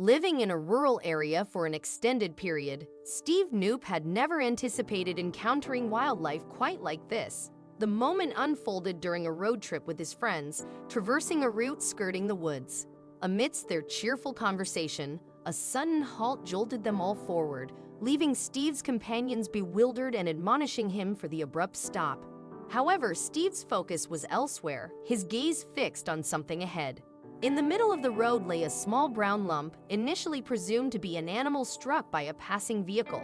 Living in a rural area for an extended period, Steve Knoop had never anticipated encountering wildlife quite like this. The moment unfolded during a road trip with his friends, traversing a route skirting the woods. Amidst their cheerful conversation, a sudden halt jolted them all forward, leaving Steve's companions bewildered and admonishing him for the abrupt stop. However, Steve's focus was elsewhere, his gaze fixed on something ahead. In the middle of the road lay a small brown lump, initially presumed to be an animal struck by a passing vehicle.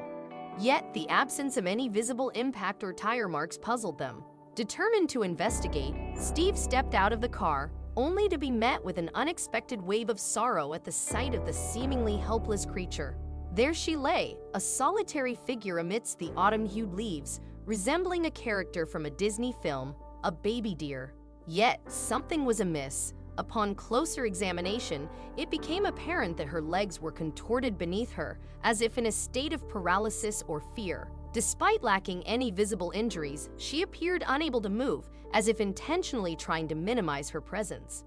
Yet, the absence of any visible impact or tire marks puzzled them. Determined to investigate, Steve stepped out of the car, only to be met with an unexpected wave of sorrow at the sight of the seemingly helpless creature. There she lay, a solitary figure amidst the autumn-hued leaves, resembling a character from a Disney film, a baby deer. Yet, something was amiss. Upon closer examination, it became apparent that her legs were contorted beneath her, as if in a state of paralysis or fear. Despite lacking any visible injuries, she appeared unable to move, as if intentionally trying to minimize her presence.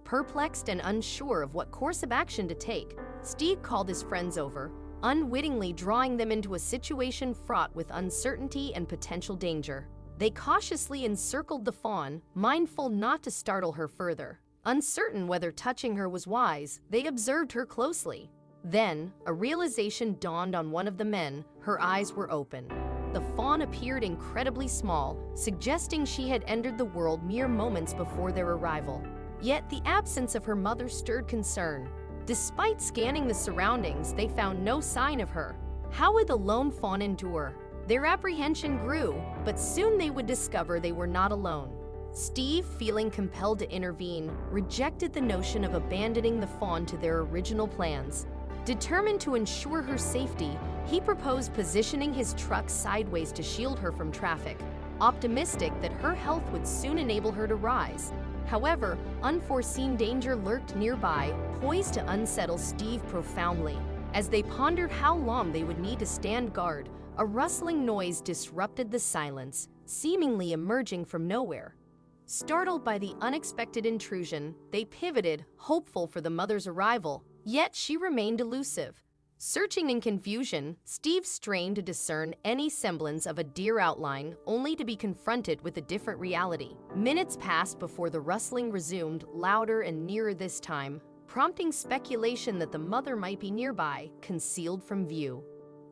Perplexed and unsure of what course of action to take, Steve called his friends over, unwittingly drawing them into a situation fraught with uncertainty and potential danger. They cautiously encircled the fawn, mindful not to startle her further. Uncertain whether touching her was wise, they observed her closely. Then, a realization dawned on one of the men. Her eyes were open. The fawn appeared incredibly small, suggesting she had entered the world mere moments before their arrival. Yet the absence of her mother stirred concern. Despite scanning the surroundings, they found no sign of her. How would the lone fawn endure? Their apprehension grew, but soon they would discover they were not alone. Steve, feeling compelled to intervene, rejected the notion of abandoning the fawn to their original plans. Determined to ensure her safety, he proposed positioning his truck sideways to shield her from traffic, optimistic that her health would soon enable her to rise. However, unforeseen danger lurked nearby, poised to unsettle Steve profoundly. As they pondered how long they would need to stand guard, a rustling noise disrupted the silence, seemingly emerging from nowhere. Startled by the unexpected intrusion, they pivoted, hopeful for the mother's arrival, yet she remained elusive. Searching in confusion, Steve strained to discern any semblance of a deer outline, only to be confronted with a different reality. Minutes passed before the rustling resumed, louder and nearer this time, prompting speculation that the mother might be nearby, concealed from view.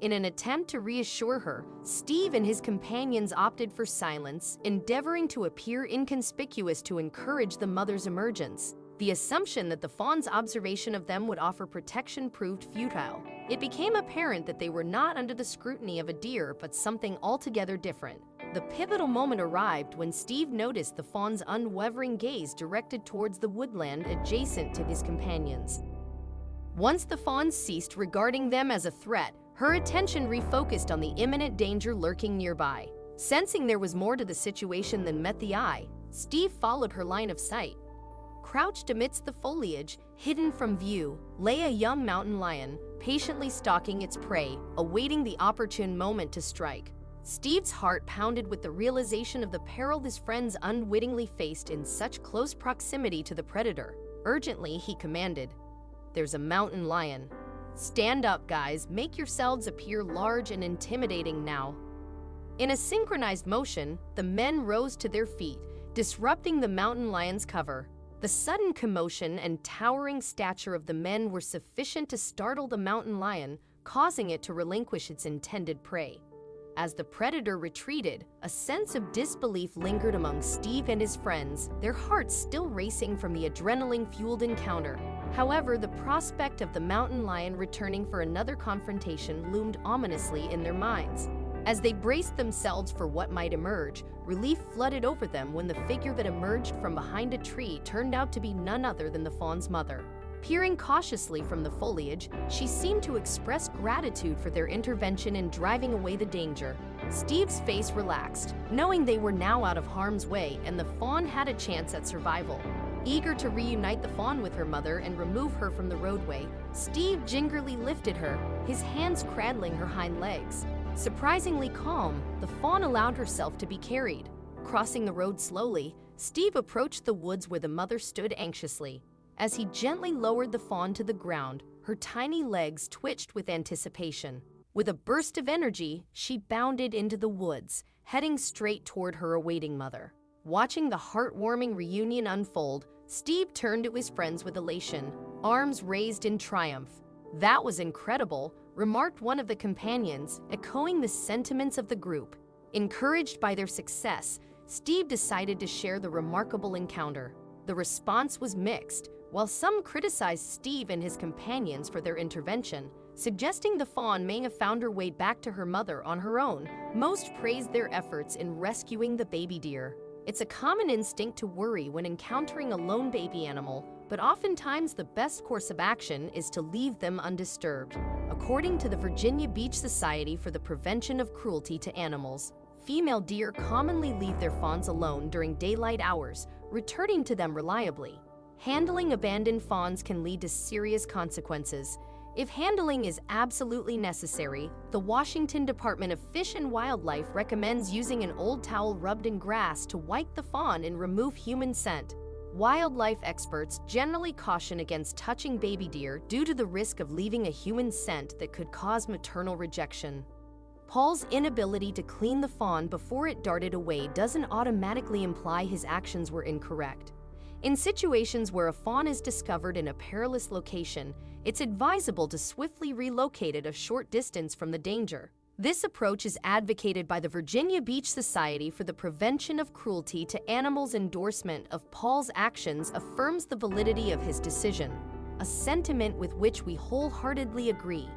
In an attempt to reassure her, Steve and his companions opted for silence, endeavoring to appear inconspicuous to encourage the mother's emergence. The assumption that the fawn's observation of them would offer protection proved futile. It became apparent that they were not under the scrutiny of a deer, but something altogether different. The pivotal moment arrived when Steve noticed the fawn's unwavering gaze directed towards the woodland adjacent to his companions. Once the fawn ceased regarding them as a threat, her attention refocused on the imminent danger lurking nearby. Sensing there was more to the situation than met the eye, Steve followed her line of sight. Crouched amidst the foliage, hidden from view, lay a young mountain lion, patiently stalking its prey, awaiting the opportune moment to strike. Steve's heart pounded with the realization of the peril his friends unwittingly faced in such close proximity to the predator. Urgently, he commanded, "There's a mountain lion. Stand up, guys, make yourselves appear large and intimidating now." In a synchronized motion, the men rose to their feet, disrupting the mountain lion's cover. The sudden commotion and towering stature of the men were sufficient to startle the mountain lion, causing it to relinquish its intended prey. As the predator retreated, a sense of disbelief lingered among Steve and his friends, their hearts still racing from the adrenaline-fueled encounter. However, the prospect of the mountain lion returning for another confrontation loomed ominously in their minds. As they braced themselves for what might emerge, relief flooded over them when the figure that emerged from behind a tree turned out to be none other than the fawn's mother. Peering cautiously from the foliage, she seemed to express gratitude for their intervention in driving away the danger. Steve's face relaxed, knowing they were now out of harm's way and the fawn had a chance at survival. Eager to reunite the fawn with her mother and remove her from the roadway, Steve gingerly lifted her, his hands cradling her hind legs. Surprisingly calm, the fawn allowed herself to be carried. Crossing the road slowly, Steve approached the woods where the mother stood anxiously. As he gently lowered the fawn to the ground, Her tiny legs twitched with anticipation. With a burst of energy, she bounded into the woods, heading straight toward her awaiting mother. Watching the heartwarming reunion unfold, Steve turned to his friends with elation, arms raised in triumph. "That was incredible," remarked one of the companions, echoing the sentiments of the group. Encouraged by their success, Steve decided to share the remarkable encounter. The response was mixed. While some criticized Steve and his companions for their intervention, suggesting the fawn may have found her way back to her mother on her own, most praised their efforts in rescuing the baby deer. It's a common instinct to worry when encountering a lone baby animal, but oftentimes the best course of action is to leave them undisturbed. According to the Virginia Beach Society for the Prevention of Cruelty to Animals, female deer commonly leave their fawns alone during daylight hours, returning to them reliably. Handling abandoned fawns can lead to serious consequences. If handling is absolutely necessary, the Washington Department of Fish and Wildlife recommends using an old towel rubbed in grass to wipe the fawn and remove human scent. Wildlife experts generally caution against touching baby deer due to the risk of leaving a human scent that could cause maternal rejection. Paul's inability to clean the fawn before it darted away doesn't automatically imply his actions were incorrect. In situations where a fawn is discovered in a perilous location, it's advisable to swiftly relocate it a short distance from the danger. This approach is advocated by the Virginia Beach Society for the Prevention of Cruelty to Animals. Endorsement of Paul's actions affirms the validity of his decision, a sentiment with which we wholeheartedly agree.